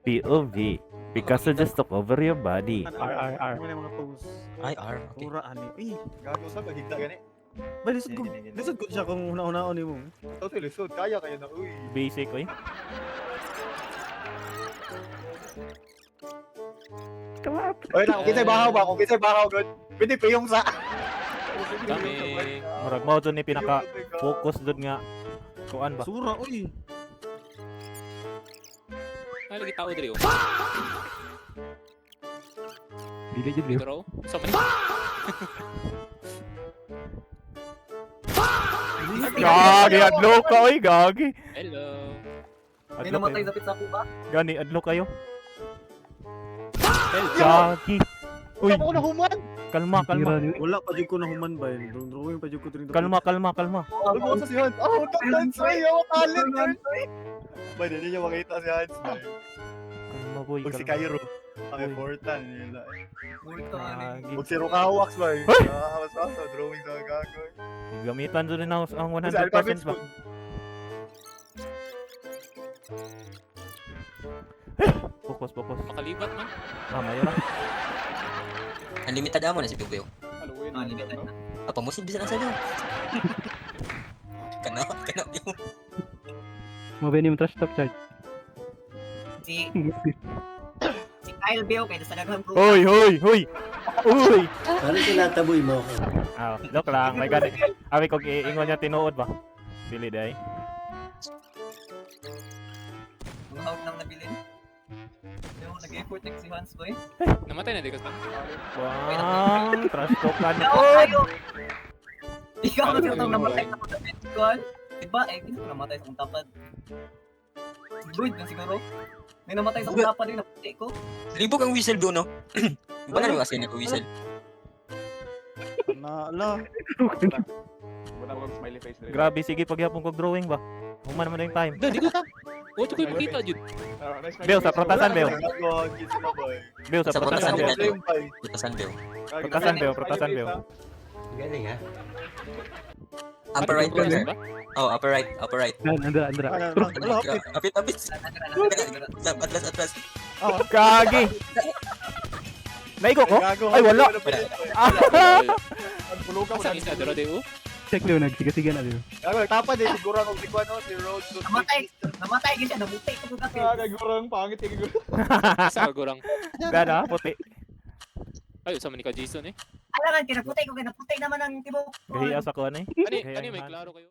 POV. Picasso just took over your body. R. Ano yung mga pose? Ay, R. Okay. Ura ani. Ay, Gago sa magigda gani. ba lisod ko siya kung una-unaon ni mo. Ito lisod kaya kayo na uy. Basic, oy. Come up. Oy na, kung kinsay bahaw ba? Kung kinsay bahaw good. Pwede pa yung sa. Kami. Murag mo dun ni pinaka focus dun nga. Kuan ba? Sura oy. Ay, lagi tao diri. Dili jud bro. Pero, sa man. Gagi, adlo ka, oy, gagi. Hello. May Adlo namatay kayo. sa pizza ko ba? Gani, adlo kayo. Hello. Gagi. Uy, Ako na human. kalma, kalma. Wala pa jud ko na human ba yun. Drawing pa jud ko dito. Kalma, kalma, kalma. Ano sa si Hans? Oh, dance oy. Oh, talent. Ba hindi niya makita si Hans. Kalma, boy. Pag si Kalma. Cairo. Ay, Fortan nila. Ito ani. Gagi. Pag si Rukawax ba? Mas maso drawing sa gago. Gamitan dun na ang Sa alphabet 100% ba? school. Focus, focus. Makalibat man. Mamaya lang. Unlimited amo na si Pibuyo. Ah, limited na. Apa mo sin bisa lang sa'yo? Kana yung... Mabay ni mo trash top charge. Si Kyle Beo kay sa daghang bro. Hoy, hoy, hoy. Uy. Ano tinataboy mo ako? Ah, look lang. May gani. Abi kog iingon niya tinuod ba? Dili day. Mahawak nang nabilin. Yung nag-effort si Hans boy. Namatay na di ka sa. Bang, trash talk ka ni. Ayo. Ikaw na itong namatay sa kapatid ko. Diba? Eh, hindi ko namatay sa kong tapad. Good na siguro. May namatay sa kong tapad yung napatay ko. Libog ang whistle doon, no? Iba na yung asin ako whistle. Na ala. Wala ko smiley face Grabe, sige pagyapon kog drawing ba? Human naman na yung time. Di ko ta. O, ito ko yung makita, Jud. Beo, sa protasan, Beo. Beo, sa Sa protasan, protasan, Beo. Butasan, Beo. Protasan, Beo. Protasan, Beo. Galing ha? Upper right, Ano, brother. Oh, upper right, upper right. Andra. Apit. Atlas. Kagi. Naigo ko? Ay, wala. Asa isa, dero de u? Check Leo, nagsiga-siga na Leo. Tapad eh, siguro akong si Kuano, si Rhodes. Namatay kasi namutay ko kasi. Gagurang, pangit eh, gagurang. Sa gurang. Dada, puti. Ay, sa man ni ka Jason eh. Alangan kinaputay ko kinaputay naman ang tibok. Gahiya sa ko ano eh. Ani may klaro kayo.